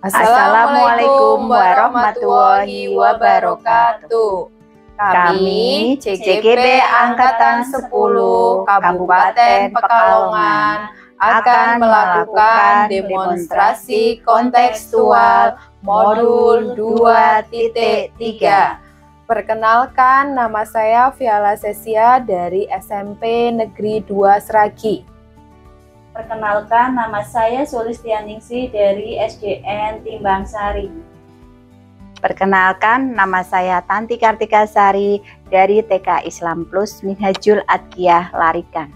Assalamualaikum warahmatullahi wabarakatuh. Kami CCGB Angkatan 10 Kabupaten Pekalongan akan melakukan demonstrasi kontekstual modul 2.3. Perkenalkan, nama saya Viala Sesia dari SMP Negeri 2 Sragi. Perkenalkan, nama saya Sulistianingsih dari SDN Timbang Sari. Perkenalkan, nama saya Tanti Kartikasari dari TK Islam Plus Minhajul Adqiyah Larikan.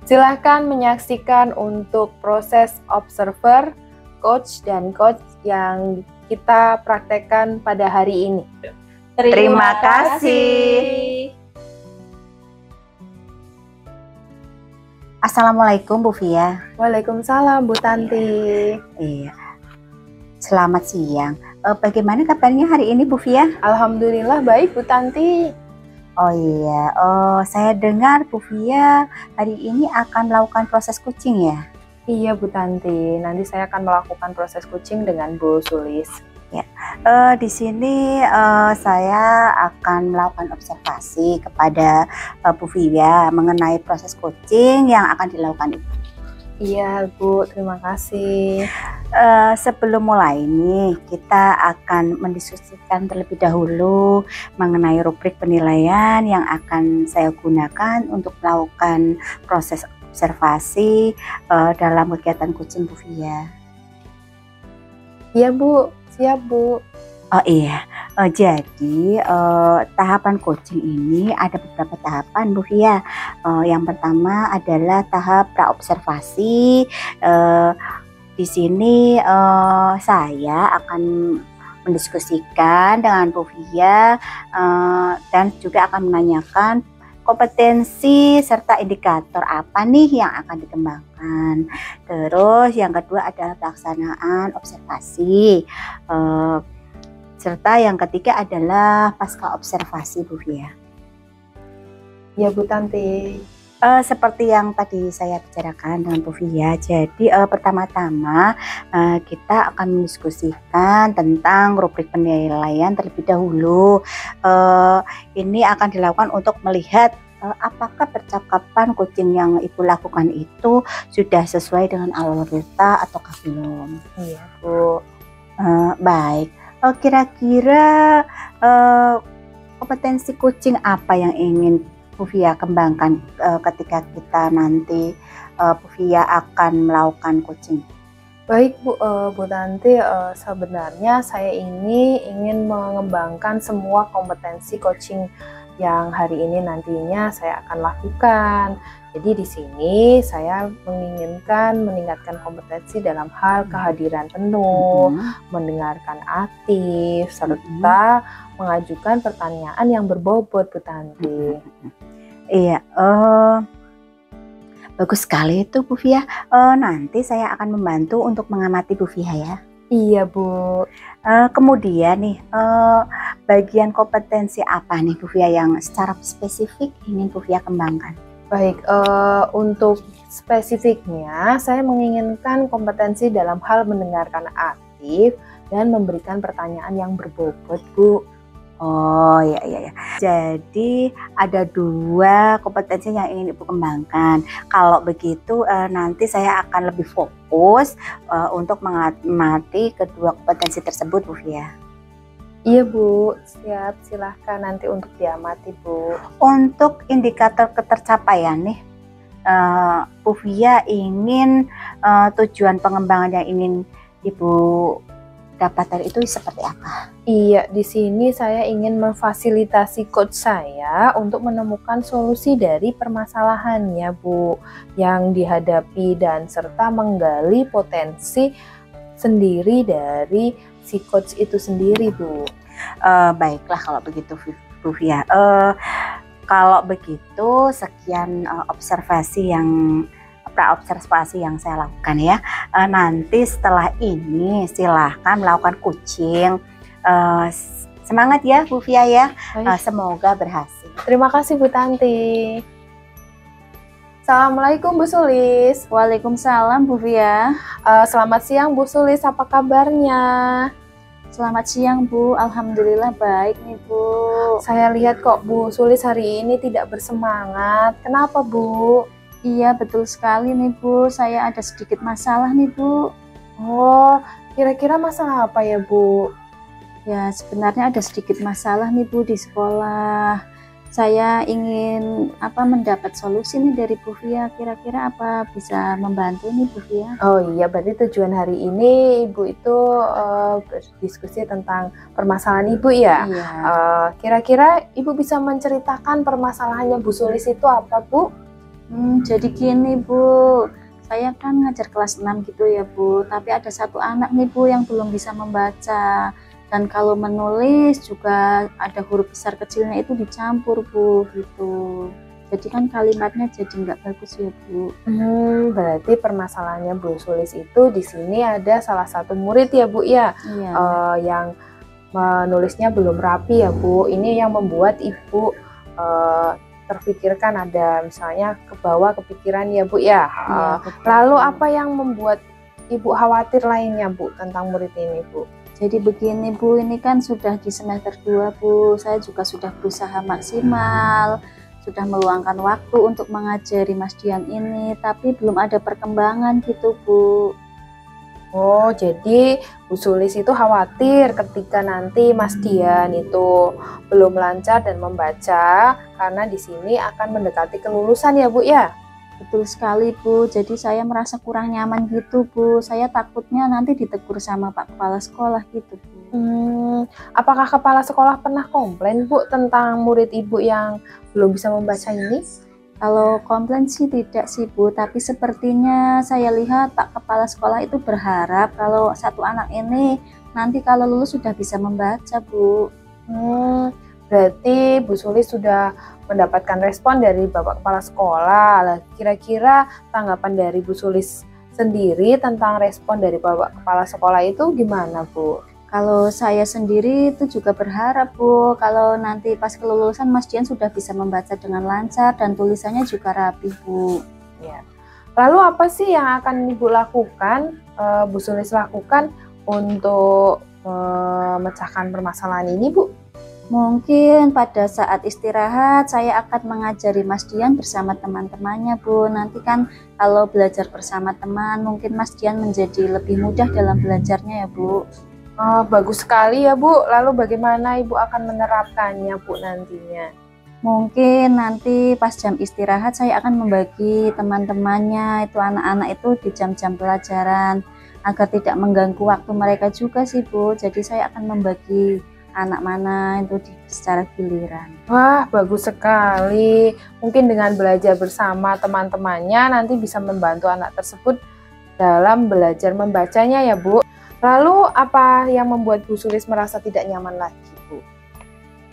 Silahkan menyaksikan untuk proses observer, coach, dan coach yang kita praktekkan pada hari ini. Terima kasih. Assalamualaikum Bu Via. Waalaikumsalam Bu Tanti. Iya. Selamat siang. Bagaimana kabarnya hari ini Bu Via? Alhamdulillah baik Bu Tanti. Oh iya, saya dengar Bu Via hari ini akan melakukan proses coaching ya? Iya Bu Tanti, nanti saya akan melakukan proses coaching dengan Bu Sulis. Ya, di sini saya akan melakukan observasi kepada Bu Via mengenai proses coaching yang akan dilakukan itu. Iya Bu, terima kasih. Sebelum mulai nih, kita akan mendiskusikan terlebih dahulu mengenai rubrik penilaian yang akan saya gunakan untuk melakukan proses observasi dalam kegiatan coaching Bu Via. Iya Bu, siap Bu. Oh iya, jadi tahapan coaching ini ada beberapa tahapan Bu Via. Yang pertama adalah tahap praobservasi. Di sini saya akan mendiskusikan dengan Bu Via dan juga akan menanyakan kompetensi serta indikator apa nih yang akan dikembangkan. Terus yang kedua adalah pelaksanaan observasi. Serta yang ketiga adalah pasca observasi Bu Via. Ya Bu Tanti. Seperti yang tadi saya bicarakan dengan Bu Via, jadi pertama-tama kita akan mendiskusikan tentang rubrik penilaian terlebih dahulu. Ini akan dilakukan untuk melihat apakah percakapan coaching yang Ibu lakukan itu sudah sesuai dengan algoritma ataukah belum. Iya Bu. Baik, kira-kira kompetensi coaching apa yang ingin Bu Via kembangkan ketika kita nanti Bu Via akan melakukan coaching? Baik Bu, Bu Tanti, sebenarnya saya ini ingin mengembangkan semua kompetensi coaching yang hari ini nantinya saya akan lakukan. Jadi di sini saya menginginkan meningkatkan kompetensi dalam hal kehadiran penuh, mendengarkan aktif, serta mengajukan pertanyaan yang berbobot Bu Tanti. Iya, bagus sekali itu Bu Via. Nanti saya akan membantu untuk mengamati Bu Via ya. Iya Bu. Kemudian nih, bagian kompetensi apa nih Bu Via yang secara spesifik ingin Bu Via kembangkan? Baik, untuk spesifiknya saya menginginkan kompetensi dalam hal mendengarkan aktif dan memberikan pertanyaan yang berbobot Bu. Oh ya. Jadi ada dua kompetensi yang ingin Ibu kembangkan. Kalau begitu nanti saya akan lebih fokus untuk mengamati kedua kompetensi tersebut Bu Via. Iya Bu, siap, silahkan nanti untuk diamati Bu. Untuk indikator ketercapaian nih, Bu Via ingin tujuan pengembangan yang ingin Ibu dapatkan itu seperti apa? Iya, di sini saya ingin memfasilitasi coach saya untuk menemukan solusi dari permasalahannya Bu yang dihadapi dan serta menggali potensi sendiri dari si coach itu sendiri Bu. Baiklah kalau begitu Bu Via. Kalau begitu sekian observasi yang praobservasi yang saya lakukan ya. Nanti setelah ini silahkan melakukan coaching. Semangat ya Bu Via ya. Semoga berhasil. Terima kasih Bu Tanti. Assalamualaikum Bu Sulis. Waalaikumsalam Bu Via. Selamat siang Bu Sulis, apa kabarnya? Selamat siang Bu, alhamdulillah baik nih Bu. Saya lihat kok Bu Sulis hari ini tidak bersemangat. Kenapa Bu? Iya betul sekali nih Bu, saya ada sedikit masalah nih Bu. Oh, kira-kira masalah apa ya Bu? Ya sebenarnya ada sedikit masalah nih Bu di sekolah. Saya ingin mendapat solusi nih dari Bu Via. Kira-kira apa bisa membantu nih Bu Via? Oh iya, berarti tujuan hari ini Ibu itu berdiskusi tentang permasalahan Ibu ya? Iya. Kira-kira Ibu bisa menceritakan permasalahannya Bu Sulis itu apa Bu? Jadi gini Bu, saya kan ngajar kelas 6 gitu ya Bu, tapi ada satu anak nih Bu yang belum bisa membaca. Dan kalau menulis juga ada huruf besar kecilnya itu dicampur Bu, gitu. Jadi kan kalimatnya jadi nggak bagus ya Bu. Berarti permasalahannya Bu Sulis itu di sini ada salah satu murid ya Bu ya, Iya. yang menulisnya belum rapi ya Bu. Ini yang membuat Ibu terpikirkan ada misalnya ke bawah kepikiran ya Bu ya. Iya, Lalu apa yang membuat Ibu khawatir lainnya Bu tentang murid ini Bu? Jadi begini Bu, ini kan sudah di semester 2 Bu, saya juga sudah berusaha maksimal, sudah meluangkan waktu untuk mengajari Mas Dian ini, tapi belum ada perkembangan gitu Bu. Oh, jadi Bu Sulis itu khawatir ketika nanti Mas Dian itu belum lancar dan membaca, karena di sini akan mendekati kelulusan ya Bu ya? Betul sekali Bu, jadi saya merasa kurang nyaman gitu Bu, saya takutnya nanti ditegur sama Pak Kepala Sekolah gitu Bu. Apakah kepala sekolah pernah komplain Bu tentang murid Ibu yang belum bisa membaca ini? Kalau komplain sih tidak sih Bu, tapi sepertinya saya lihat Pak Kepala Sekolah itu berharap kalau satu anak ini nanti kalau lulus sudah bisa membaca Bu. Berarti Bu Sulis sudah mendapatkan respon dari Bapak Kepala Sekolah. Kira-kira tanggapan dari Bu Sulis sendiri tentang respon dari Bapak Kepala Sekolah itu gimana Bu? Kalau saya sendiri itu juga berharap Bu, kalau nanti pas kelulusan Mas Dian sudah bisa membaca dengan lancar dan tulisannya juga rapi Bu. Ya. Lalu apa sih yang akan Ibu lakukan, Bu Sulis lakukan untuk memecahkan permasalahan ini Bu? Mungkin pada saat istirahat saya akan mengajari Mas Dian bersama teman-temannya Bu. Nanti kan kalau belajar bersama teman mungkin Mas Dian menjadi lebih mudah dalam belajarnya ya Bu. Oh, bagus sekali ya Bu. Lalu bagaimana Ibu akan menerapkannya Bu nantinya? Mungkin nanti pas jam istirahat saya akan membagi teman-temannya itu anak-anak itu di jam-jam pelajaran agar tidak mengganggu waktu mereka juga sih Bu. Jadi saya akan membagi anak mana itu secara giliran. Wah, bagus sekali. Mungkin dengan belajar bersama teman-temannya nanti bisa membantu anak tersebut dalam belajar membacanya ya Bu. Lalu apa yang membuat Bu Sulis merasa tidak nyaman lagi Bu?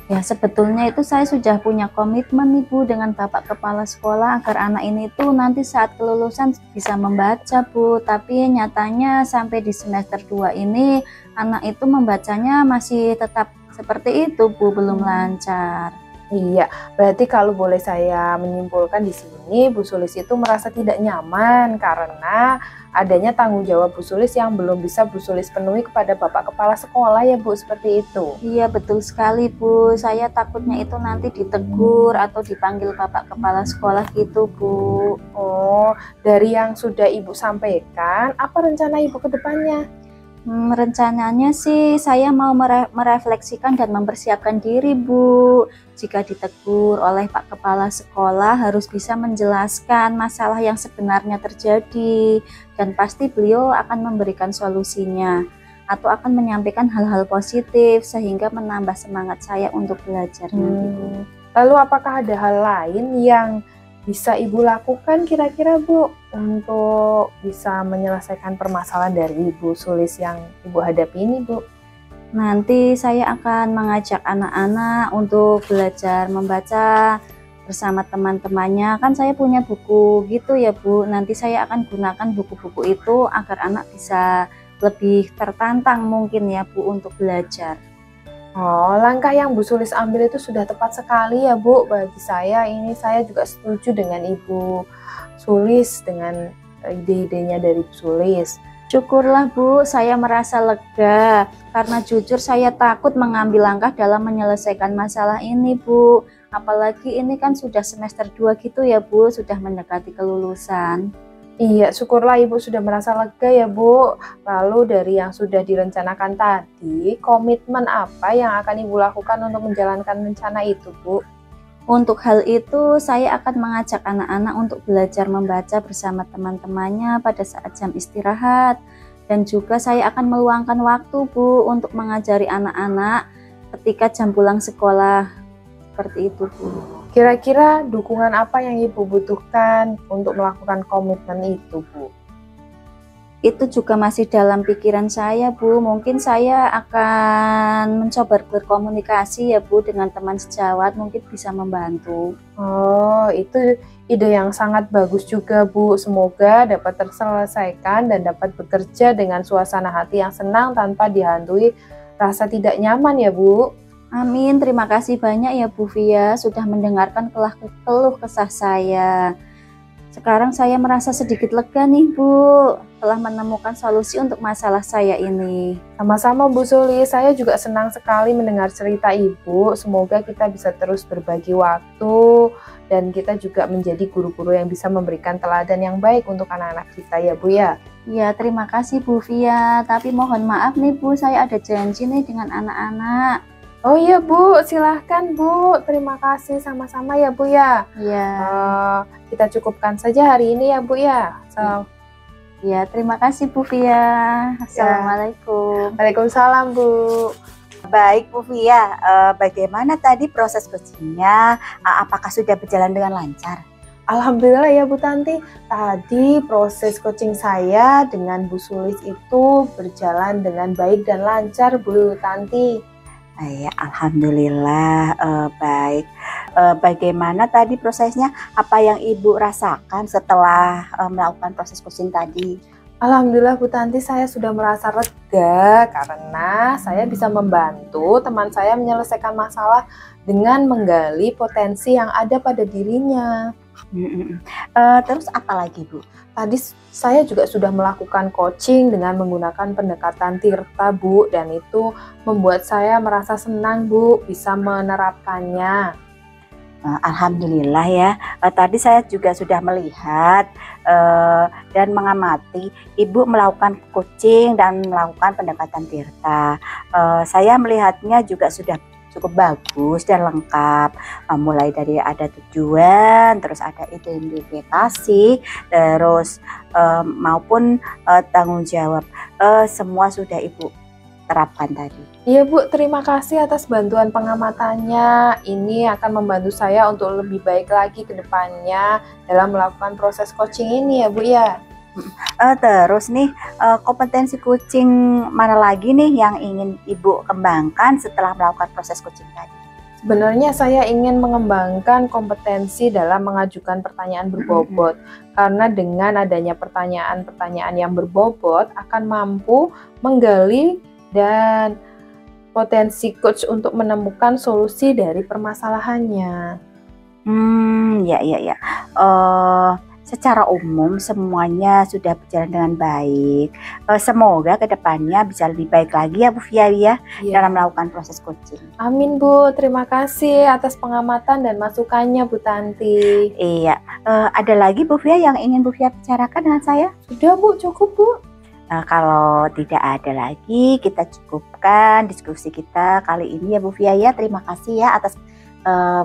Ya sebetulnya itu saya sudah punya komitmen nih Bu dengan Bapak Kepala Sekolah agar anak ini tuh nanti saat kelulusan bisa membaca Bu. Tapi nyatanya sampai di semester 2 ini anak itu membacanya masih tetap seperti itu Bu, belum lancar. Iya, berarti kalau boleh saya menyimpulkan di sini Bu Sulis itu merasa tidak nyaman karena adanya tanggung jawab Bu Sulis yang belum bisa Bu Sulis penuhi kepada Bapak Kepala Sekolah ya Bu, seperti itu. Iya betul sekali Bu, saya takutnya itu nanti ditegur atau dipanggil Bapak Kepala Sekolah gitu Bu. Oh, dari yang sudah Ibu sampaikan, apa rencana Ibu ke depannya? Rencananya sih saya mau merefleksikan dan mempersiapkan diri Bu. Jika ditegur oleh Pak Kepala Sekolah harus bisa menjelaskan masalah yang sebenarnya terjadi dan pasti beliau akan memberikan solusinya atau akan menyampaikan hal-hal positif sehingga menambah semangat saya untuk belajar nanti. Lalu apakah ada hal lain yang bisa Ibu lakukan kira-kira Bu untuk bisa menyelesaikan permasalahan dari Ibu Sulis yang Ibu hadapi ini Bu? Nanti saya akan mengajak anak-anak untuk belajar membaca bersama teman-temannya. Kan saya punya buku gitu ya Bu, nanti saya akan gunakan buku-buku itu agar anak bisa lebih tertantang mungkin ya Bu untuk belajar. Oh, langkah yang Bu Sulis ambil itu sudah tepat sekali ya Bu. Bagi saya ini saya juga setuju dengan Ibu Sulis dengan ide-idenya dari Bu Sulis. Syukurlah Bu, saya merasa lega karena jujur saya takut mengambil langkah dalam menyelesaikan masalah ini Bu. Apalagi ini kan sudah semester 2 gitu ya Bu, sudah mendekati kelulusan. Iya, syukurlah Ibu sudah merasa lega ya Bu. Lalu dari yang sudah direncanakan tadi, komitmen apa yang akan Ibu lakukan untuk menjalankan rencana itu Bu? Untuk hal itu, saya akan mengajak anak-anak untuk belajar membaca bersama teman-temannya pada saat jam istirahat. Dan juga saya akan meluangkan waktu Bu untuk mengajari anak-anak ketika jam pulang sekolah. Seperti itu Bu. Kira-kira dukungan apa yang Ibu butuhkan untuk melakukan komitmen itu Bu? Itu juga masih dalam pikiran saya Bu. Mungkin saya akan mencoba berkomunikasi ya Bu dengan teman sejawat, mungkin bisa membantu. Oh, itu ide yang sangat bagus juga Bu. Semoga dapat terselesaikan dan dapat bekerja dengan suasana hati yang senang tanpa dihantui rasa tidak nyaman ya Bu. Amin, terima kasih banyak ya Bu Via sudah mendengarkan keluh kesah saya. Sekarang saya merasa sedikit lega nih Bu, telah menemukan solusi untuk masalah saya ini. Sama-sama Bu Suli, saya juga senang sekali mendengar cerita Ibu. Semoga kita bisa terus berbagi waktu dan kita juga menjadi guru-guru yang bisa memberikan teladan yang baik untuk anak-anak kita ya Bu ya. Ya, terima kasih Bu Via, tapi mohon maaf nih Bu, saya ada janji nih dengan anak-anak. Oh iya Bu, silahkan Bu. Terima kasih sama-sama ya Bu ya. Ya. Kita cukupkan saja hari ini ya Bu ya. Ya, terima kasih Bu Via. Assalamualaikum. Waalaikumsalam Bu. Baik Bu Via, bagaimana tadi proses coachingnya? Apakah sudah berjalan dengan lancar? Alhamdulillah ya Bu Tanti. Tadi proses coaching saya dengan Bu Sulis itu berjalan dengan baik dan lancar Bu Tanti. Ya, alhamdulillah baik. Bagaimana tadi prosesnya? Apa yang Ibu rasakan setelah melakukan proses coaching tadi? Alhamdulillah Bu Tanti, saya sudah merasa lega karena saya bisa membantu teman saya menyelesaikan masalah dengan menggali potensi yang ada pada dirinya. Terus apa lagi Bu? Tadi saya juga sudah melakukan coaching dengan menggunakan pendekatan Tirta Bu, dan itu membuat saya merasa senang Bu bisa menerapkannya. Alhamdulillah ya, tadi saya juga sudah melihat dan mengamati Ibu melakukan coaching dan melakukan pendekatan Tirta. Saya melihatnya juga sudah cukup bagus dan lengkap, mulai dari ada tujuan, terus ada identifikasi, terus maupun tanggung jawab, semua sudah Ibu terapkan tadi. Iya Bu, terima kasih atas bantuan pengamatannya. Ini akan membantu saya untuk lebih baik lagi ke depannya dalam melakukan proses coaching ini ya Bu ya. Terus nih, kompetensi coaching mana lagi nih yang ingin Ibu kembangkan setelah melakukan proses coaching tadi? Sebenarnya saya ingin mengembangkan kompetensi dalam mengajukan pertanyaan berbobot, karena dengan adanya pertanyaan-pertanyaan yang berbobot akan mampu menggali dan potensi coach untuk menemukan solusi dari permasalahannya. Ya. Secara umum semuanya sudah berjalan dengan baik. Semoga kedepannya bisa lebih baik lagi ya Bu Via ya, dalam melakukan proses coaching. Amin Bu, terima kasih atas pengamatan dan masukannya Bu Tanti. Iya, ada lagi Bu Via yang ingin Bu Via bicarakan dengan saya? Sudah Bu, cukup Bu. Kalau tidak ada lagi, kita cukupkan diskusi kita kali ini ya Bu Via ya. Terima kasih ya atas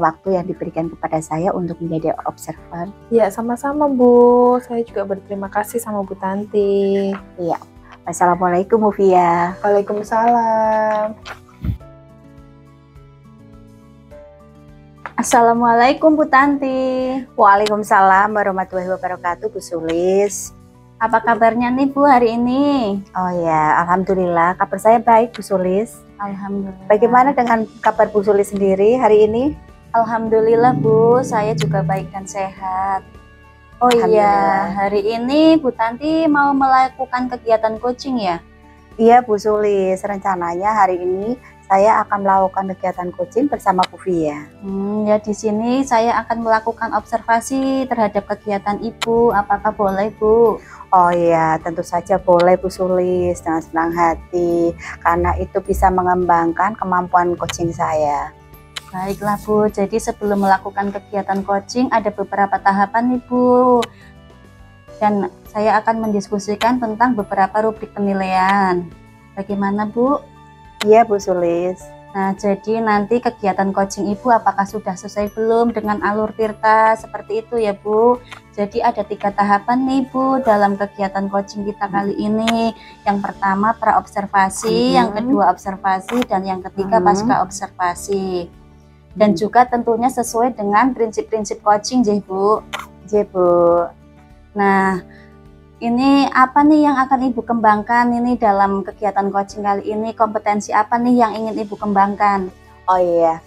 waktu yang diberikan kepada saya untuk menjadi observer. Ya, sama-sama Bu. Saya juga berterima kasih sama Bu Tanti. Iya. Wassalamualaikum Bu Via. Waalaikumsalam. Assalamualaikum Bu Tanti. Waalaikumsalam warahmatullahi wabarakatuh Bu Sulis. Apa kabarnya nih Bu hari ini? Oh ya, alhamdulillah kabar saya baik Bu Sulis. Alhamdulillah. Bagaimana dengan kabar Bu Sulis sendiri hari ini? Alhamdulillah Bu, saya juga baik dan sehat. Oh iya, hari ini Bu Tanti mau melakukan kegiatan coaching ya? Iya Bu Sulis, rencananya hari ini saya akan melakukan kegiatan coaching bersama Bu Via. Ya di sini saya akan melakukan observasi terhadap kegiatan Ibu. Apakah boleh, Bu? Oh iya, tentu saja boleh Bu Sulis, dengan senang hati, karena itu bisa mengembangkan kemampuan coaching saya. Baiklah Bu, jadi sebelum melakukan kegiatan coaching ada beberapa tahapan nih Bu. Dan saya akan mendiskusikan tentang beberapa rubrik penilaian. Bagaimana Bu? Iya Bu Sulis. Nah, jadi nanti kegiatan coaching Ibu apakah sudah selesai belum dengan alur Tirta seperti itu ya Bu? Jadi ada 3 tahapan nih Bu dalam kegiatan coaching kita kali ini. Yang pertama pra-observasi, yang kedua observasi, dan yang ketiga pasca observasi. Dan juga tentunya sesuai dengan prinsip-prinsip coaching ya Bu. Iya Bu. Nah, ini apa nih yang akan Ibu kembangkan ini dalam kegiatan coaching kali ini? Kompetensi apa nih yang ingin Ibu kembangkan? Oh iya,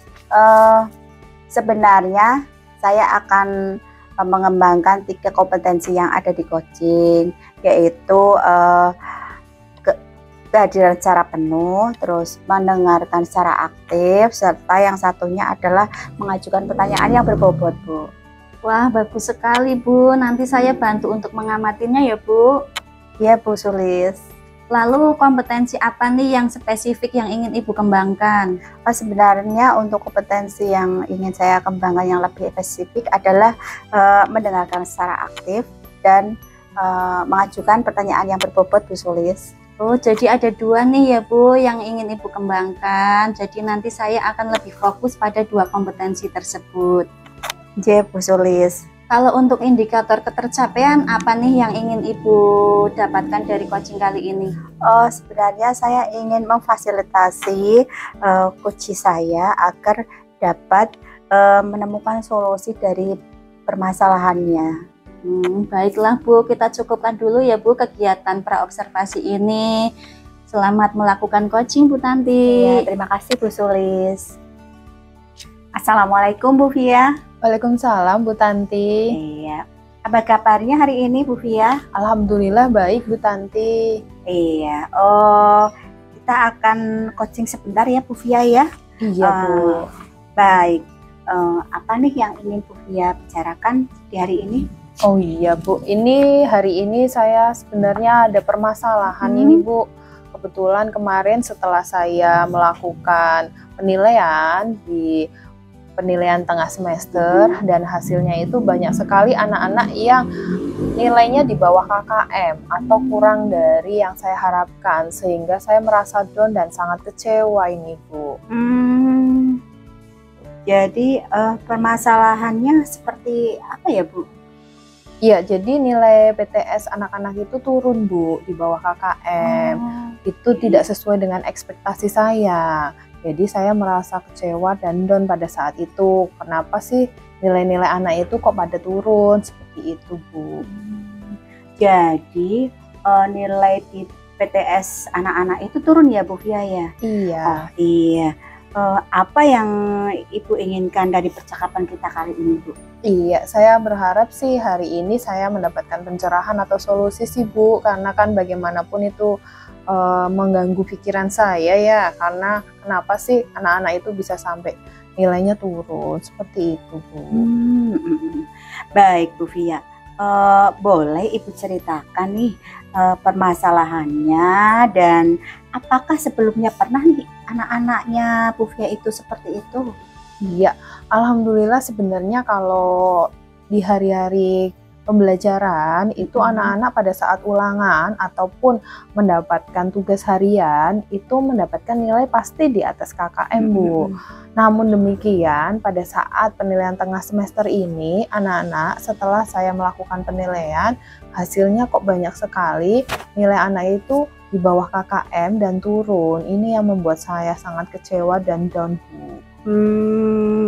sebenarnya saya akan mengembangkan 3 kompetensi yang ada di coaching, yaitu kehadiran secara penuh, terus mendengarkan secara aktif, serta yang satunya adalah mengajukan pertanyaan yang berbobot Bu. Wah, bagus sekali Bu. Nanti saya bantu untuk mengamatinya ya Bu. Iya Bu Sulis. Lalu kompetensi apa nih yang spesifik yang ingin Ibu kembangkan? Sebenarnya untuk kompetensi yang ingin saya kembangkan yang lebih spesifik adalah mendengarkan secara aktif dan mengajukan pertanyaan yang berbobot Bu Sulis. Oh, jadi ada 2 nih ya Bu yang ingin Ibu kembangkan. Jadi nanti saya akan lebih fokus pada 2 kompetensi tersebut. Iya Bu Sulis. Kalau untuk indikator ketercapaian apa nih yang ingin Ibu dapatkan dari coaching kali ini? Sebenarnya saya ingin memfasilitasi coach saya agar dapat menemukan solusi dari permasalahannya. Baiklah Bu, kita cukupkan dulu ya Bu kegiatan pra-observasi ini. Selamat melakukan coaching Bu Tanti. Ya, terima kasih Bu Sulis. Assalamualaikum Bu Via. Waalaikumsalam Bu Tanti. Iya. Apa kabarnya hari ini Bu Via? Alhamdulillah baik Bu Tanti. Iya. Kita akan coaching sebentar ya Bu Via ya. Iya Bu. Baik. Apa nih yang ingin Bu Via bicarakan di hari ini? Oh iya Bu, ini hari ini saya sebenarnya ada permasalahan ini Bu. Kebetulan kemarin setelah saya melakukan penilaian di penilaian tengah semester dan hasilnya itu banyak sekali anak-anak yang nilainya di bawah KKM atau kurang dari yang saya harapkan, sehingga saya merasa down dan sangat kecewa ini Bu. Jadi permasalahannya seperti apa ya Bu? Iya, jadi nilai PTS anak-anak itu turun Bu di bawah KKM. Itu tidak sesuai dengan ekspektasi saya. Jadi saya merasa kecewa dan down pada saat itu. Kenapa sih nilai-nilai anak itu kok pada turun seperti itu Bu? Jadi nilai di PTS anak-anak itu turun ya Bu Via ya? Iya. Oh iya. Apa yang Ibu inginkan dari percakapan kita kali ini Bu? Iya, saya berharap sih hari ini saya mendapatkan pencerahan atau solusi sih Bu, karena kan bagaimanapun itu mengganggu pikiran saya ya, karena kenapa sih anak-anak itu bisa sampai nilainya turun seperti itu Bu. Baik Bu Via, boleh Ibu ceritakan nih permasalahannya dan apakah sebelumnya pernah nih anak-anaknya Bu Via itu seperti itu? Iya, alhamdulillah sebenarnya kalau di hari-hari pembelajaran itu anak-anak pada saat ulangan ataupun mendapatkan tugas harian itu mendapatkan nilai pasti di atas KKM Bu. Namun demikian pada saat penilaian tengah semester ini anak-anak setelah saya melakukan penilaian hasilnya kok banyak sekali nilai anak itu di bawah KKM dan turun. Ini yang membuat saya sangat kecewa dan down Bu.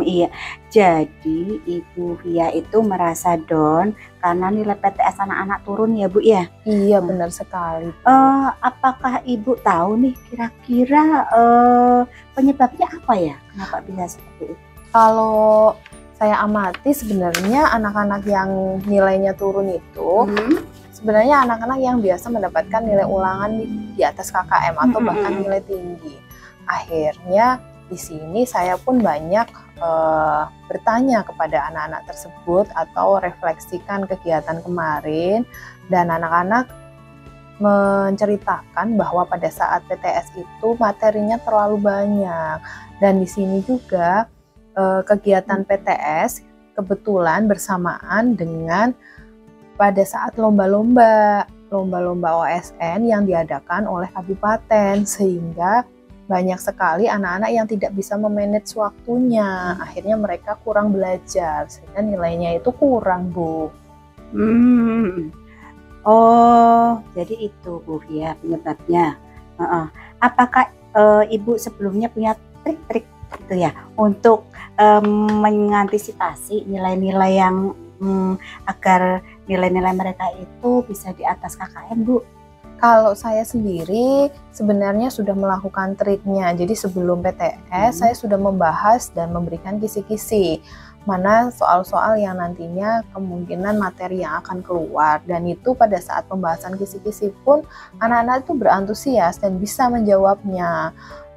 Iya. Jadi Ibu Via itu merasa down karena nilai PTS anak-anak turun ya Bu ya? Iya benar sekali. Apakah Ibu tahu nih kira-kira penyebabnya apa ya? Kenapa bisa seperti itu? Kalau saya amati sebenarnya anak-anak yang nilainya turun itu sebenarnya anak-anak yang biasa mendapatkan nilai ulangan di atas KKM atau bahkan nilai tinggi. Akhirnya di sini saya pun banyak bertanya kepada anak-anak tersebut atau refleksikan kegiatan kemarin, dan anak-anak menceritakan bahwa pada saat PTS itu materinya terlalu banyak. Dan di sini juga kegiatan PTS kebetulan bersamaan dengan pada saat lomba-lomba OSN yang diadakan oleh kabupaten, sehingga banyak sekali anak-anak yang tidak bisa memanage waktunya. Akhirnya mereka kurang belajar, sehingga nilainya itu kurang, Bu. Oh, jadi itu Bu ya penyebabnya. Apakah Ibu sebelumnya punya trik-trik gitu ya untuk mengantisipasi nilai-nilai yang agar nilai-nilai mereka itu bisa di atas KKM, Bu? Kalau saya sendiri sebenarnya sudah melakukan triknya. Jadi sebelum PTS saya sudah membahas dan memberikan kisi-kisi mana soal-soal yang nantinya kemungkinan materi yang akan keluar, dan itu pada saat pembahasan kisi-kisi pun anak-anak itu berantusias dan bisa menjawabnya.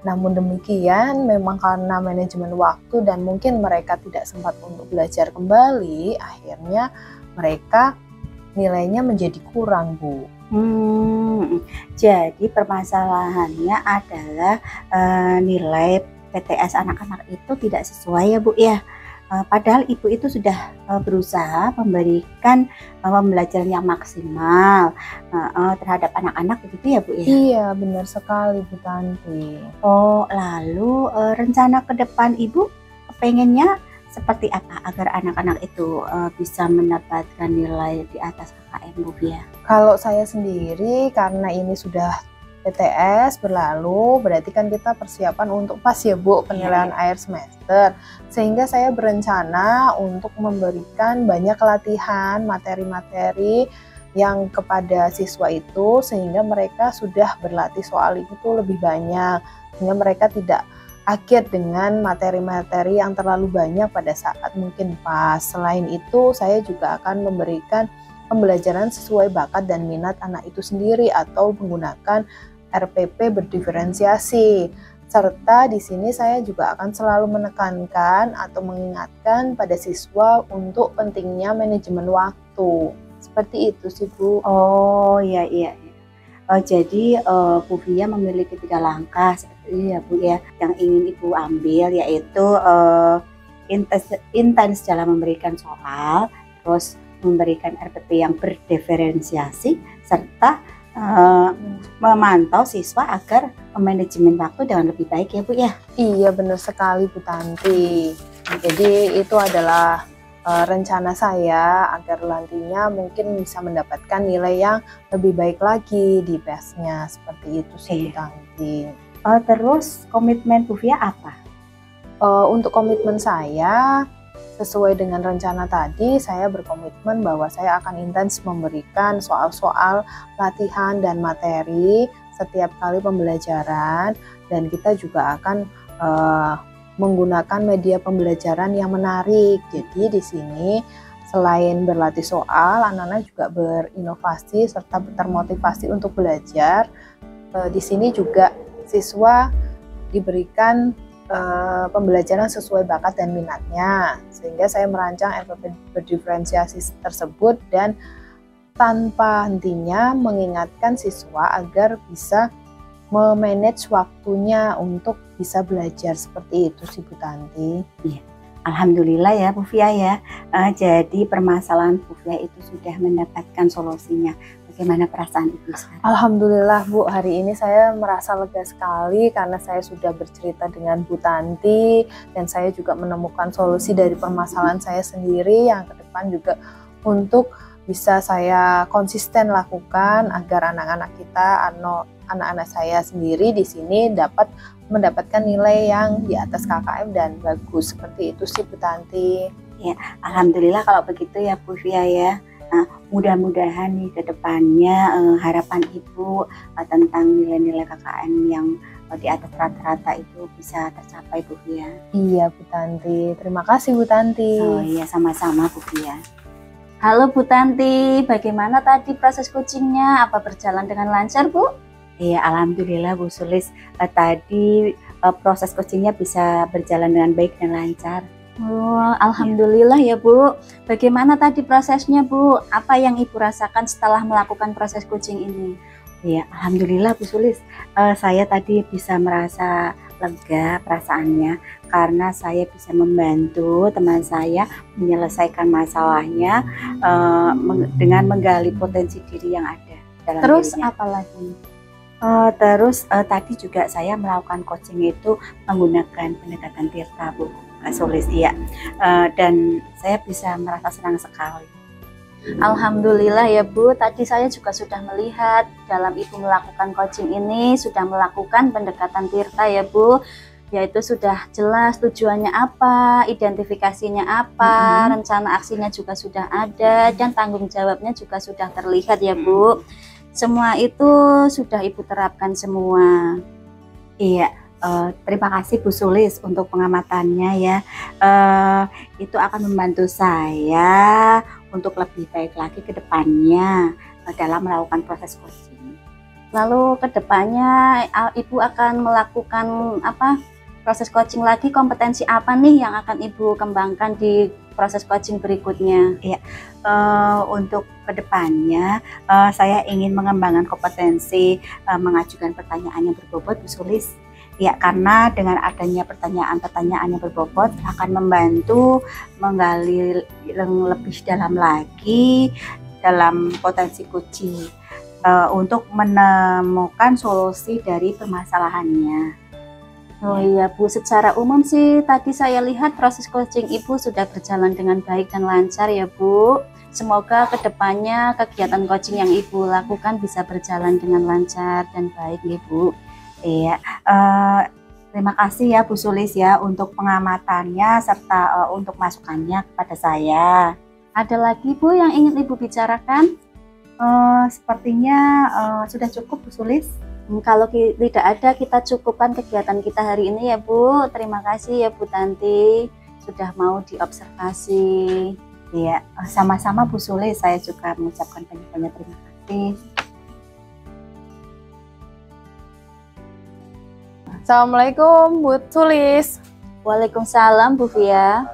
Namun demikian, memang karena manajemen waktu dan mungkin mereka tidak sempat untuk belajar kembali, akhirnya mereka nilainya menjadi kurang, Bu. Jadi permasalahannya adalah nilai PTS anak-anak itu tidak sesuai ya Bu ya. Padahal Ibu itu sudah berusaha memberikan pembelajaran yang maksimal terhadap anak-anak begitu ya Bu ya? Iya, benar sekali Bu Tanti. Oh, lalu rencana ke depan Ibu pengennya seperti apa agar anak-anak itu bisa mendapatkan nilai di atas KKM Bu ya? Kalau saya sendiri, karena ini sudah PTS berlalu, berarti kan kita persiapan untuk pas ya Bu penilaian akhir semester, sehingga saya berencana untuk memberikan banyak latihan materi-materi yang kepada siswa itu, sehingga mereka sudah berlatih soal itu lebih banyak, sehingga mereka tidak kaget dengan materi-materi yang terlalu banyak pada saat mungkin pas. Selain itu, saya juga akan memberikan pembelajaran sesuai bakat dan minat anak itu sendiri atau menggunakan RPP berdiferensiasi. Serta di sini saya juga akan selalu menekankan atau mengingatkan pada siswa untuk pentingnya manajemen waktu. Seperti itu sih Bu. Oh iya. Jadi Bu Fia memiliki 3 langkah seperti ya Bu ya yang ingin Ibu ambil, yaitu intens dalam memberikan soal, terus memberikan RPP yang berdiferensiasi, serta memantau siswa agar manajemen waktu dengan lebih baik ya Bu ya. Iya benar sekali Bu Tanti. Jadi itu adalah rencana saya agar nantinya mungkin bisa mendapatkan nilai yang lebih baik lagi di PES-nya. Seperti itu sih Bu Tanti. Terus komitmen Bu Fia apa? Untuk komitmen saya, sesuai dengan rencana tadi, saya berkomitmen bahwa saya akan intens memberikan soal-soal latihan dan materi setiap kali pembelajaran, dan kita juga akan menggunakan media pembelajaran yang menarik. Jadi di sini selain berlatih soal, anak-anak juga berinovasi serta termotivasi untuk belajar. Di sini juga siswa diberikan pembelajaran sesuai bakat dan minatnya, sehingga saya merancang RPP berdiferensiasi tersebut dan tanpa hentinya mengingatkan siswa agar bisa memanage waktunya untuk bisa belajar. Seperti itu sih Bu Tanti. Iya. Alhamdulillah ya Bu Fia ya. Jadi permasalahan Bu Fia itu sudah mendapatkan solusinya. Bagaimana perasaan Ibu sekarang? Alhamdulillah Bu, hari ini saya merasa lega sekali karena saya sudah bercerita dengan Bu Tanti, dan saya juga menemukan solusi dari permasalahan saya sendiri yang ke depan juga untuk bisa saya konsisten lakukan agar anak-anak kita, anak-anak saya sendiri di sini dapat mendapatkan nilai yang di atas KKM dan bagus. Seperti itu sih Bu Tanti. Ya, alhamdulillah kalau begitu ya Bu Fia ya. Nah, mudah-mudahan nih ke depannya harapan Ibu tentang nilai-nilai KKM yang di atas rata-rata itu bisa tercapai Bu Fia. Iya Bu Tanti, terima kasih Bu Tanti. Oh iya, sama-sama Bu Fia. Halo Bu Tanti, bagaimana tadi proses coachingnya? Apa berjalan dengan lancar Bu? Iya, alhamdulillah Bu Sulis. Tadi proses coachingnya bisa berjalan dengan baik dan lancar. Oh, alhamdulillah ya Bu. Bagaimana tadi prosesnya Bu? Apa yang Ibu rasakan setelah melakukan proses coaching ini? Ya, alhamdulillah Bu Sulis, saya tadi bisa merasa lega perasaannya karena saya bisa membantu teman saya menyelesaikan masalahnya dengan menggali potensi diri yang ada dalam Terus dirinya. apa lagi? Tadi juga saya melakukan coaching itu menggunakan pendekatan Tirta Bu Sulis ya, dan saya bisa merasa senang sekali. Alhamdulillah ya Bu, tadi saya juga sudah melihat dalam Ibu melakukan coaching ini sudah melakukan pendekatan Tirta ya Bu, yaitu sudah jelas tujuannya apa, identifikasinya apa, rencana aksinya juga sudah ada, dan tanggung jawabnya juga sudah terlihat ya Bu. Semua itu sudah Ibu terapkan semua. Iya, terima kasih Bu Sulis untuk pengamatannya ya. Itu akan membantu saya untuk lebih baik lagi ke depannya dalam melakukan proses coaching. Lalu ke depannya Ibu akan melakukan apa? Proses coaching lagi, kompetensi apa nih yang akan Ibu kembangkan di proses coaching berikutnya? Iya, untuk kedepannya saya ingin mengembangkan kompetensi mengajukan pertanyaan yang berbobot Bu Sulis. Ya, karena dengan adanya pertanyaan-pertanyaan yang berbobot akan membantu menggali lebih dalam lagi dalam potensi coaching untuk menemukan solusi dari permasalahannya. Oh iya Bu, secara umum sih tadi saya lihat proses coaching Ibu sudah berjalan dengan baik dan lancar ya Bu. Semoga kedepannya kegiatan coaching yang Ibu lakukan bisa berjalan dengan lancar dan baik ya Bu. Iya, terima kasih ya Bu Sulis ya untuk pengamatannya serta untuk masukannya kepada saya. Ada lagi Bu yang ingin Ibu bicarakan? Sepertinya sudah cukup Bu Sulis. Kalau tidak ada, kita cukupkan kegiatan kita hari ini ya Bu. Terima kasih ya Bu Tanti sudah mau diobservasi. Iya, sama-sama Bu Sulis, saya juga mengucapkan banyak-banyak terima kasih. Assalamualaikum Bu Sulis. Waalaikumsalam Bu Via.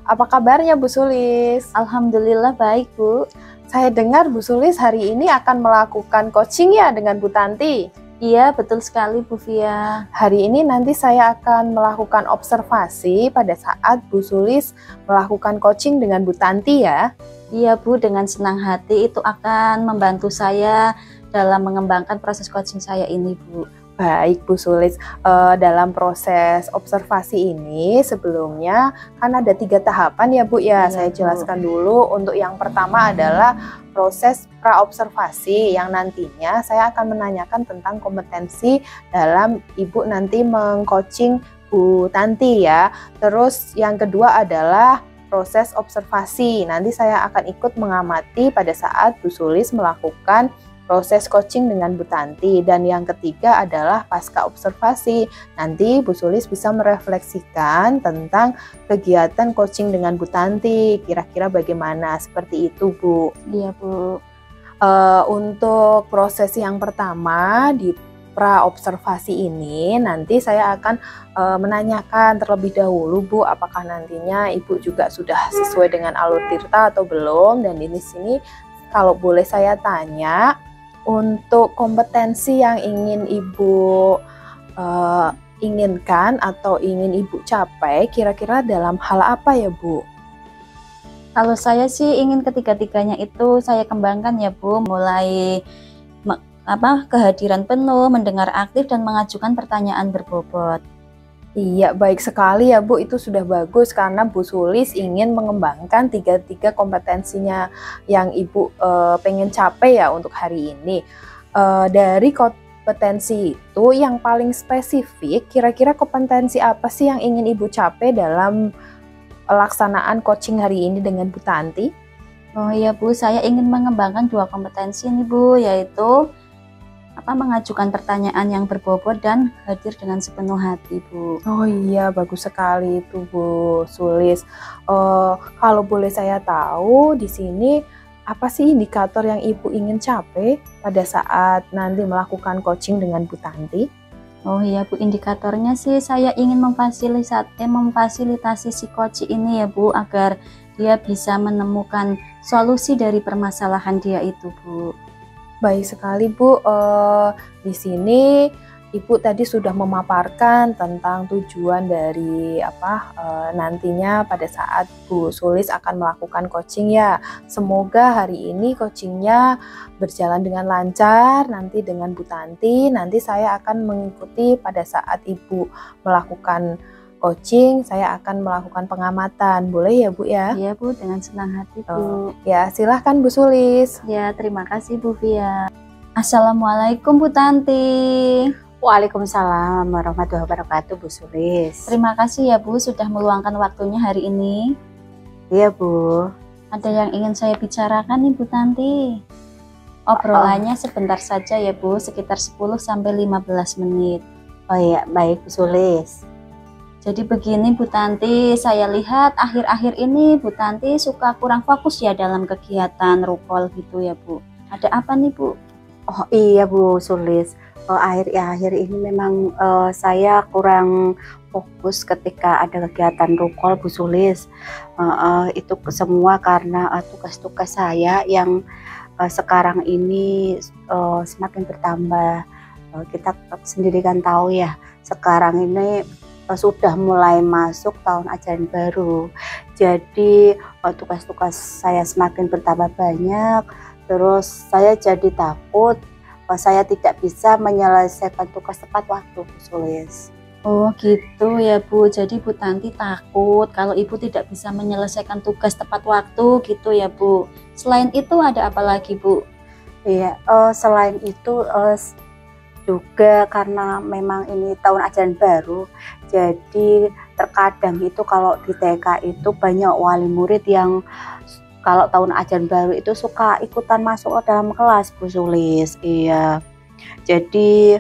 Apa kabarnya Bu Sulis? Alhamdulillah baik Bu. Saya dengar Bu Sulis hari ini akan melakukan coaching ya dengan Bu Tanti. Iya betul sekali Bu Via. Hari ini nanti saya akan melakukan observasi pada saat Bu Sulis melakukan coaching dengan Bu Tanti ya. Iya Bu, dengan senang hati itu akan membantu saya dalam mengembangkan proses coaching saya ini Bu. Baik Bu Sulis, dalam proses observasi ini sebelumnya kan ada 3 tahapan ya Bu ya. Iya, saya Bu. jelaskan dulu. Untuk yang pertama adalah proses pra-observasi yang nantinya saya akan menanyakan tentang kompetensi dalam Ibu nanti meng-coaching Bu Tanti ya. Terus yang kedua adalah proses observasi. Nanti saya akan ikut mengamati pada saat Bu Sulis melakukan proses coaching dengan Bu Tanti. Dan yang ketiga adalah pasca observasi. Nanti Bu Sulis bisa merefleksikan tentang kegiatan coaching dengan Bu Tanti. Kira-kira bagaimana? Seperti itu Bu. Iya Bu. Untuk proses yang pertama di pra-observasi ini nanti saya akan menanyakan terlebih dahulu Bu, apakah nantinya Ibu juga sudah sesuai dengan alur tirta atau belum. Dan di sini kalau boleh saya tanya, untuk kompetensi yang ingin Ibu inginkan atau ingin Ibu capai, kira-kira dalam hal apa ya Bu? Kalau saya sih ingin ketiga-tiganya itu saya kembangkan ya Bu, mulai kehadiran penuh, mendengar aktif, dan mengajukan pertanyaan berbobot. Iya, baik sekali ya Bu, itu sudah bagus karena Bu Sulis ingin mengembangkan tiga kompetensinya yang Ibu pengen capai ya untuk hari ini. Dari kompetensi itu yang paling spesifik, kira-kira kompetensi apa sih yang ingin Ibu capai dalam pelaksanaan coaching hari ini dengan Bu Tanti? Oh iya Bu, saya ingin mengembangkan 2 kompetensi ini Bu, yaitu mengajukan pertanyaan yang berbobot dan hadir dengan sepenuh hati Bu. Oh iya, bagus sekali itu Bu Sulis. Kalau boleh saya tahu di sini apa sih indikator yang Ibu ingin capai pada saat nanti melakukan coaching dengan Bu Tanti? Oh iya Bu, indikatornya sih saya ingin memfasilitasi si Koci ini ya Bu, agar dia bisa menemukan solusi dari permasalahan dia itu Bu. Baik sekali Bu, di sini Ibu tadi sudah memaparkan tentang tujuan dari nantinya pada saat Bu Sulis akan melakukan coaching ya. Semoga hari ini coachingnya berjalan dengan lancar. Nanti dengan Bu Tanti, nanti saya akan mengikuti pada saat Ibu melakukan coaching, saya akan melakukan pengamatan. Boleh ya Bu ya? Iya Bu, dengan senang hati Bu. Ya silahkan Bu Sulis. Ya, terima kasih Bu Via. Assalamualaikum Bu Tanti. Waalaikumsalam warahmatullahi wabarakatuh, Bu Sulis. Terima kasih ya Bu sudah meluangkan waktunya hari ini. Iya Bu. Ada yang ingin saya bicarakan nih Bu Tanti. Obrolannya sebentar saja ya Bu, sekitar 10-15 menit. Oh iya, baik Bu Sulis. Jadi begini Bu Tanti, saya lihat akhir-akhir ini Bu Tanti suka kurang fokus ya dalam kegiatan rukol gitu ya Bu. Ada apa nih Bu? Oh iya Bu Sulis, akhir-akhir ini memang saya kurang fokus ketika ada kegiatan rukol Bu Sulis. Itu semua karena tugas-tugas saya yang sekarang ini semakin bertambah. Kita sendiri kan tahu ya, sekarang ini sudah mulai masuk tahun ajaran baru. Jadi tugas-tugas saya semakin bertambah banyak. Terus saya jadi takut saya tidak bisa menyelesaikan tugas tepat waktu Bu Sulis. Oh gitu ya Bu, jadi Bu Tanti takut kalau Ibu tidak bisa menyelesaikan tugas tepat waktu gitu ya Bu. Selain itu ada apa lagi Bu? Iya, selain itu juga karena memang ini tahun ajaran baru, jadi terkadang itu kalau di TK itu banyak wali murid yang kalau tahun ajaran baru itu suka ikutan masuk ke dalam kelas Bu Sulis. Iya, jadi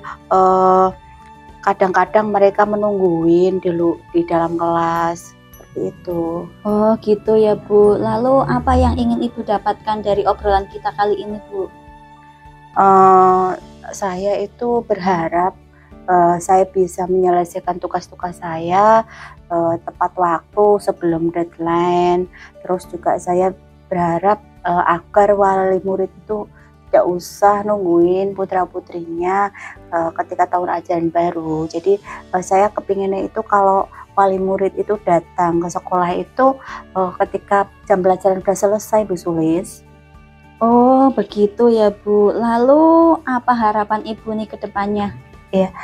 kadang-kadang mereka menungguin dulu di dalam kelas seperti itu. Oh gitu ya Bu. Lalu apa yang ingin Ibu dapatkan dari obrolan kita kali ini Bu? Saya itu berharap saya bisa menyelesaikan tugas-tugas saya tepat waktu sebelum deadline. Terus juga saya berharap agar wali murid itu tidak usah nungguin putra-putrinya ketika tahun ajaran baru. Jadi saya kepinginnya itu kalau wali murid itu datang ke sekolah itu ketika jam pelajaran sudah selesai Bu Sulis. Oh begitu ya Bu. Lalu apa harapan Ibu nih ke depannya? Ya,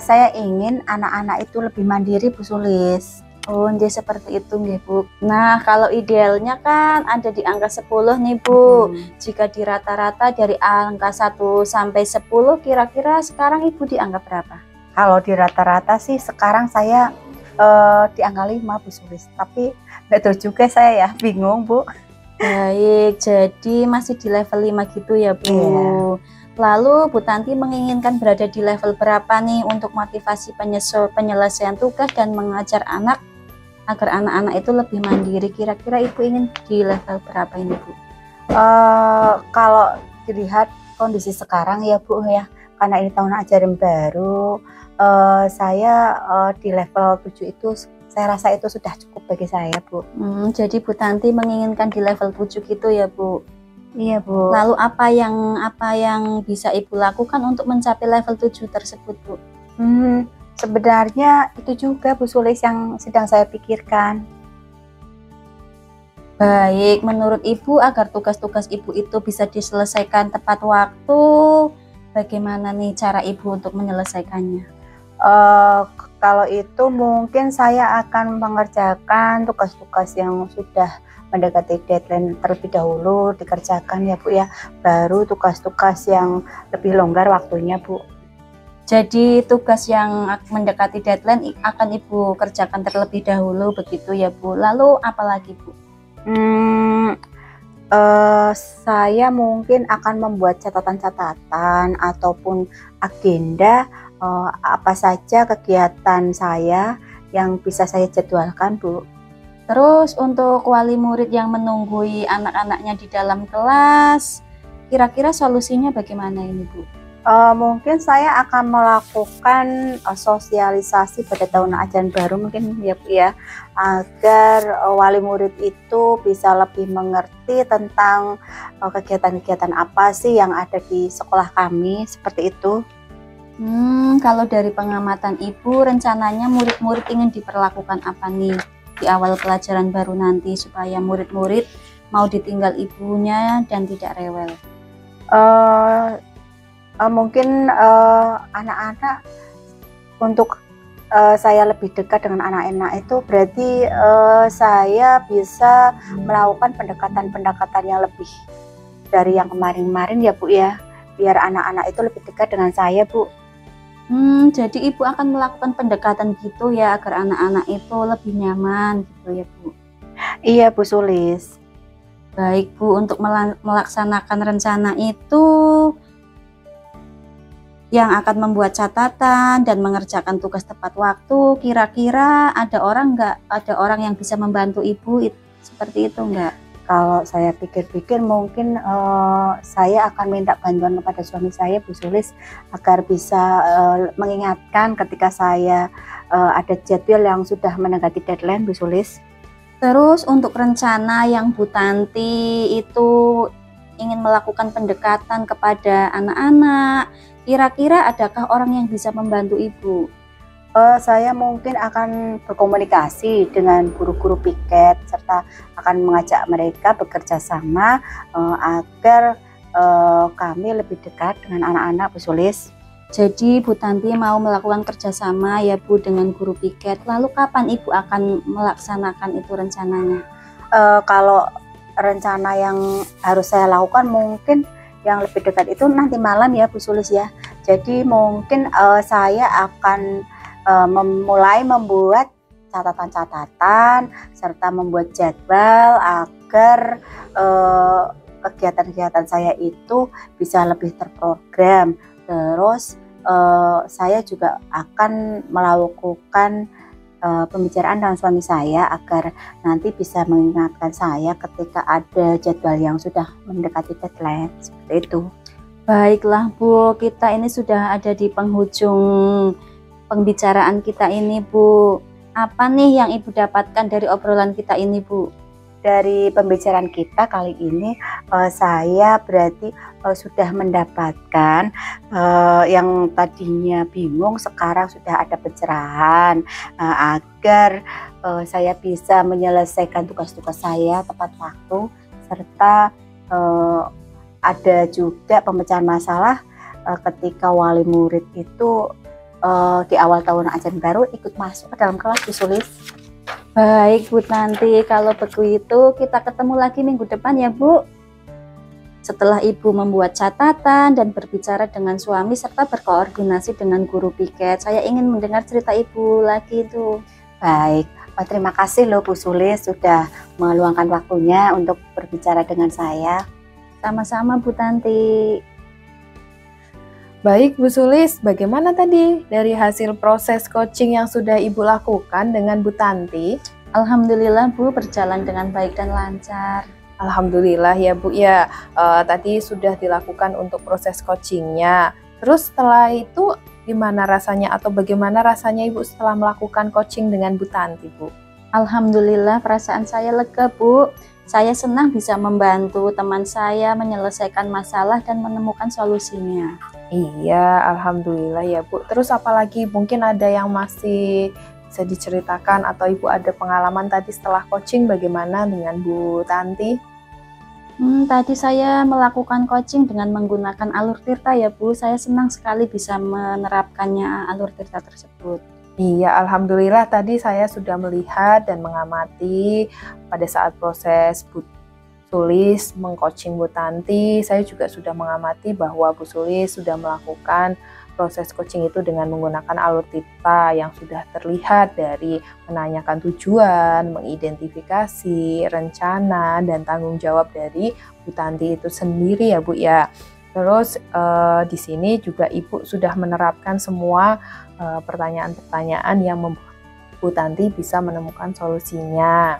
saya ingin anak-anak itu lebih mandiri Bu Sulis. Oh, jadi seperti itu nggih Bu. Nah, kalau idealnya kan ada di angka 10 nih Bu. Jika di rata-rata dari angka 1 sampai 10 kira-kira sekarang Ibu di angka berapa? Kalau di rata-rata sih sekarang saya di angka 5 Bu Sulis. Tapi nggak tahu juga saya ya, bingung Bu. Baik, jadi masih di level 5 gitu ya Bu. Iya. Lalu Bu Tanti menginginkan berada di level berapa nih untuk motivasi penyelesaian tugas dan mengajar anak agar anak-anak itu lebih mandiri? Kira-kira Ibu ingin di level berapa ini Bu? Kalau dilihat kondisi sekarang ya Bu ya, karena ini tahun ajaran baru, saya di level 7 itu saya rasa itu sudah cukup bagi saya Bu. Jadi Bu Tanti menginginkan di level 7 gitu ya Bu? Iya Bu. Lalu apa yang bisa Ibu lakukan untuk mencapai level 7 tersebut Bu? Sebenarnya itu juga Bu Sulis yang sedang saya pikirkan. Baik, menurut Ibu agar tugas-tugas Ibu itu bisa diselesaikan tepat waktu, bagaimana nih cara Ibu untuk menyelesaikannya? Kalau itu mungkin saya akan mengerjakan tugas-tugas yang sudah mendekati deadline terlebih dahulu dikerjakan ya Bu ya, baru tugas-tugas yang lebih longgar waktunya Bu. Jadi tugas yang mendekati deadline akan Ibu kerjakan terlebih dahulu begitu ya Bu. Lalu apa lagi Bu? Saya mungkin akan membuat catatan-catatan ataupun agenda apa saja kegiatan saya yang bisa saya jadwalkan Bu. Terus untuk wali murid yang menunggui anak-anaknya di dalam kelas, kira-kira solusinya bagaimana ini Bu? Mungkin saya akan melakukan sosialisasi pada tahun ajaran baru mungkin ya Bu ya, agar wali murid itu bisa lebih mengerti tentang kegiatan-kegiatan apa sih yang ada di sekolah kami, seperti itu. Kalau dari pengamatan Ibu, rencananya murid-murid ingin diperlakukan apa nih di awal pelajaran baru nanti supaya murid-murid mau ditinggal ibunya dan tidak rewel? Mungkin anak-anak untuk saya lebih dekat dengan anak-anak itu berarti saya bisa melakukan pendekatan-pendekatan yang lebih dari yang kemarin-kemarin ya Bu ya, biar anak-anak itu lebih dekat dengan saya Bu. Jadi Ibu akan melakukan pendekatan gitu ya agar anak-anak itu lebih nyaman gitu ya Bu? Iya Bu Sulis. Baik Bu, untuk melaksanakan rencana itu yang akan membuat catatan dan mengerjakan tugas tepat waktu, kira-kira ada orang yang bisa membantu Ibu seperti itu enggak? Kalau saya pikir-pikir mungkin saya akan minta bantuan kepada suami saya Bu Sulis agar bisa mengingatkan ketika saya ada jadwal yang sudah mendekati deadline Bu Sulis. Terus untuk rencana yang Bu Tanti itu ingin melakukan pendekatan kepada anak-anak, kira-kira adakah orang yang bisa membantu Ibu? Saya mungkin akan berkomunikasi dengan guru-guru piket serta akan mengajak mereka bekerja sama agar kami lebih dekat dengan anak-anak Bu Sulis. Jadi Bu Tanti mau melakukan kerjasama ya Bu dengan guru piket. Lalu kapan Ibu akan melaksanakan itu rencananya? Kalau rencana yang harus saya lakukan mungkin yang lebih dekat itu nanti malam ya Bu Sulis ya. Jadi mungkin saya akan mulai membuat catatan-catatan serta membuat jadwal agar kegiatan-kegiatan saya itu bisa lebih terprogram. Terus saya juga akan melakukan pembicaraan dengan suami saya agar nanti bisa mengingatkan saya ketika ada jadwal yang sudah mendekati deadline, seperti itu. Baiklah Bu, kita ini sudah ada di penghujung pembicaraan kita ini Bu. Apa nih yang Ibu dapatkan dari obrolan kita ini Bu? Dari pembicaraan kita kali ini saya berarti sudah mendapatkan yang tadinya bingung sekarang sudah ada pencerahan agar saya bisa menyelesaikan tugas-tugas saya tepat waktu serta ada juga pemecahan masalah ketika wali murid itu di awal tahun ajaran baru ikut masuk ke dalam kelas Bu Sulis. Baik Bu Tanti, kalau begitu kita ketemu lagi minggu depan ya Bu. Setelah Ibu membuat catatan dan berbicara dengan suami serta berkoordinasi dengan guru piket, saya ingin mendengar cerita Ibu lagi itu. Baik, terima kasih loh Bu Sulis sudah meluangkan waktunya untuk berbicara dengan saya. Sama-sama Bu Tanti. Baik Bu Sulis, bagaimana tadi dari hasil proses coaching yang sudah Ibu lakukan dengan Bu Tanti? Alhamdulillah Bu, berjalan dengan baik dan lancar. Alhamdulillah ya Bu ya, tadi sudah dilakukan untuk proses coachingnya. Terus setelah itu gimana rasanya atau bagaimana rasanya Ibu setelah melakukan coaching dengan Bu Tanti Bu? Alhamdulillah perasaan saya lega Bu. Saya senang bisa membantu teman saya menyelesaikan masalah dan menemukan solusinya. Iya, alhamdulillah ya Bu. Terus apalagi mungkin ada yang masih bisa diceritakan atau Ibu ada pengalaman tadi setelah coaching bagaimana dengan Bu Tanti? Tadi saya melakukan coaching dengan menggunakan alur tirta ya Bu. Saya senang sekali bisa menerapkannya alur tirta tersebut. Iya, alhamdulillah tadi saya sudah melihat dan mengamati pada saat proses Bu Sulis mengcoaching Bu Tanti. Saya juga sudah mengamati bahwa Bu Sulis sudah melakukan proses coaching itu dengan menggunakan alur tirta yang sudah terlihat dari menanyakan tujuan, mengidentifikasi rencana dan tanggung jawab dari Bu Tanti itu sendiri ya Bu ya. Terus di sini juga Ibu sudah menerapkan semua pertanyaan-pertanyaan yang membuat Bu Tanti bisa menemukan solusinya.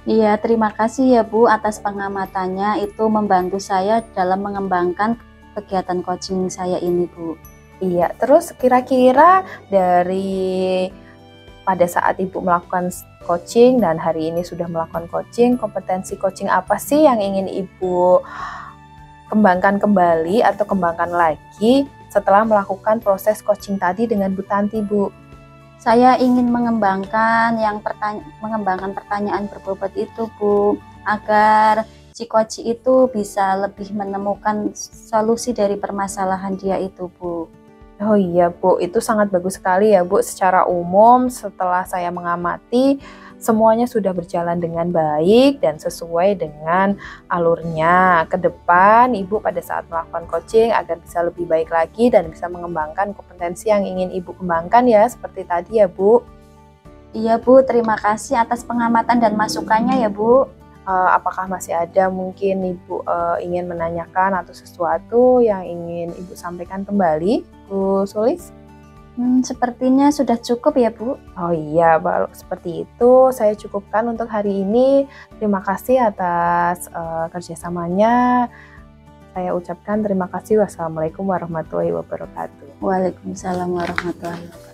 Iya, terima kasih ya Bu atas pengamatannya, itu membantu saya dalam mengembangkan kegiatan coaching saya ini, Bu. Iya, terus kira-kira dari pada saat Ibu melakukan coaching dan hari ini sudah melakukan coaching, kompetensi coaching apa sih yang ingin Ibu kembangkan kembali atau kembangkan lagi setelah melakukan proses coaching tadi dengan Bu Tanti, Bu? Saya ingin mengembangkan pertanyaan berbobot itu, Bu, agar si coach itu bisa lebih menemukan solusi dari permasalahan dia itu, Bu. Oh iya, Bu, itu sangat bagus sekali ya, Bu. Secara umum, setelah saya mengamati, semuanya sudah berjalan dengan baik dan sesuai dengan alurnya. Ke depan, Ibu pada saat melakukan coaching agar bisa lebih baik lagi dan bisa mengembangkan kompetensi yang ingin Ibu kembangkan ya, seperti tadi ya, Bu. Iya, Bu, terima kasih atas pengamatan dan masukannya ya, Bu. Apakah masih ada mungkin Ibu ingin menanyakan atau sesuatu yang ingin Ibu sampaikan kembali, Bu Sulis? Sepertinya sudah cukup ya, Bu. Oh iya, baru seperti itu saya cukupkan untuk hari ini. Terima kasih atas kerjasamanya. Saya ucapkan terima kasih. Wassalamualaikum warahmatullahi wabarakatuh. Waalaikumsalam warahmatullahi wabarakatuh.